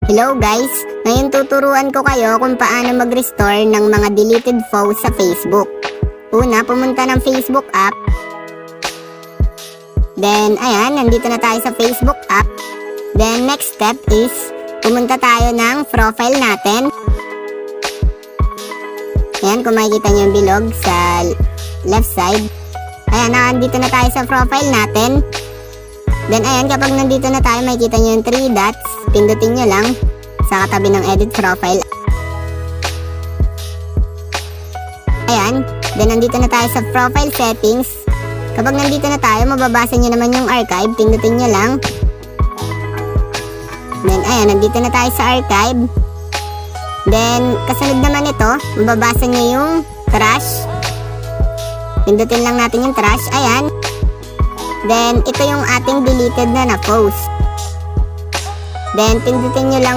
Hello guys! Ngayon tuturuan ko kayo kung paano mag-restore ng mga deleted posts sa Facebook. Una, pumunta ng Facebook app. Then, ayan, nandito na tayo sa Facebook app. Then, next step is, pumunta tayo ng profile natin. Ayan, kung makikita nyo yung bilog sa left side. Ayan, nandito na tayo sa profile natin. Then, ayan, kapag nandito na tayo, makikita nyo yung 3 dots. Pindutin nyo lang sa katabi ng edit profile. Ayan, then nandito na tayo sa profile settings. Kapag nandito na tayo, mababasa nyo naman yung archive. Pindutin nyo lang. Then, ayan, nandito na tayo sa archive. Then, kasunod naman ito, mababasa nyo yung trash. Pindutin lang natin yung trash. Ayan. Then, ito yung ating deleted na post. Then, pindutin nyo lang